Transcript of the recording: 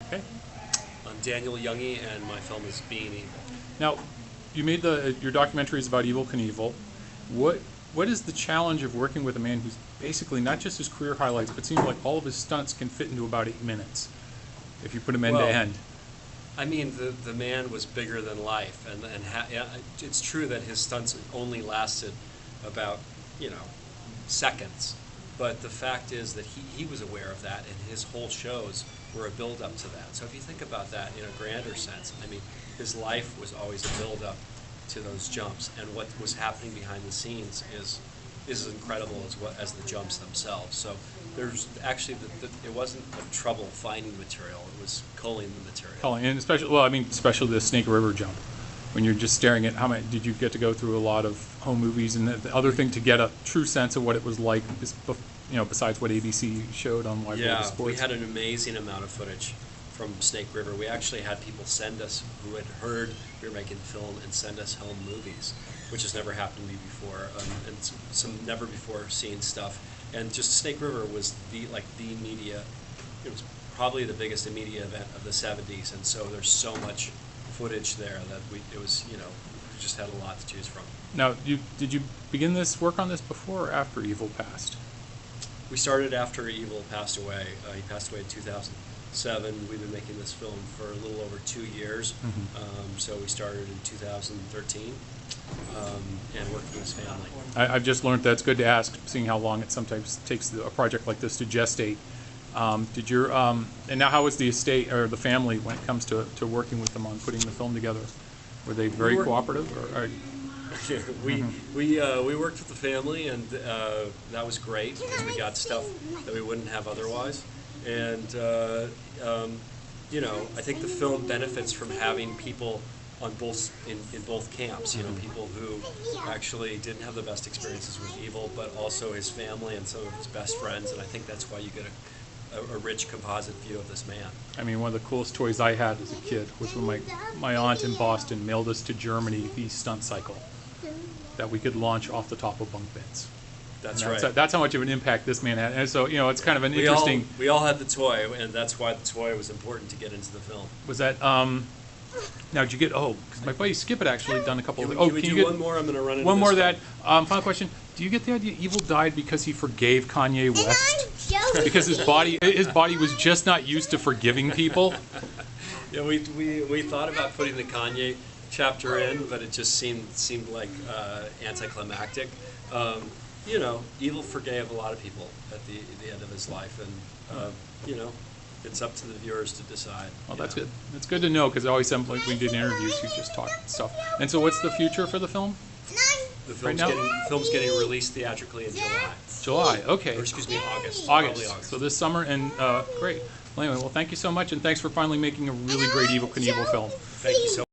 Okay. I'm Daniel Junge, and my film is Being Evil. Now, you made your documentary is about Evel Knievel. What is the challenge of working with a man who's basically not just his career highlights, but seems like all of his stunts can fit into about 8 minutes if you put him end to end? I mean, the man was bigger than life, and it's true that his stunts only lasted about seconds. But the fact is that he was aware of that, and his whole shows were a build-up to that. So if you think about that in a grander sense, I mean, his life was always a build-up to those jumps, and what was happening behind the scenes is as incredible as the jumps themselves. So there's actually it wasn't a trouble finding material; it was culling the material. Culling, and especially the Snake River jump. When you're just staring at how many, did you get to go through a lot of home movies, and the other thing to get a true sense of what it was like, besides what ABC showed on Live Sports? Yeah, we had an amazing amount of footage from Snake River. We actually had people send us who had heard we were making the film and send us home movies, which has never happened to me before, and some never before seen stuff. And just Snake River was the media. It was probably the biggest media event of the '70s, and so there's so much footage there that we just had a lot to choose from. Now, did you begin this work on this before or after Evel passed? We started after Evel passed away. He passed away in 2007. We've been making this film for a little over 2 years. So we started in 2013 and worked with his family. I've just learned that it's good to ask, seeing how long it sometimes takes a project like this to gestate. And now how is the estate or the family when it comes to working with them on putting the film together? Were they very cooperative? We worked with the family, and that was great because we got stuff that we wouldn't have otherwise. And I think the film benefits from having people on in both camps. People who actually didn't have the best experiences with Evel, but also his family and some of his best friends. And I think that's why you get a rich composite view of this man. I mean, one of the coolest toys I had as a kid was when my aunt in Boston mailed us to Germany the stunt cycle that we could launch off the top of bunk beds. That's right. That's how much of an impact this man had. And so, it's kind of an interesting... We all had the toy, and that's why the toy was important to get into the film. Was that... Now, did you get... because my buddy Skip had actually done a couple of... Can we do one more? I'm going to run into one more of that. Film. Final question. Do you get the idea Evel died because he forgave Kanye West? Because his body was just not used to forgiving people? Yeah, we thought about putting the Kanye chapter in, but it just seemed like anticlimactic. Evel forgave a lot of people at the end of his life, and it's up to the viewers to decide. Well, that's good. It's good to know, because it always sounds like we did interviews, you just talked stuff. And so, what's the future for the film? The film's getting released theatrically in July. July, okay. Or excuse me, August. August. So this summer, and great. Well, anyway, thank you so much, and thanks for finally making a really great Evel Knievel film. Thank you so much.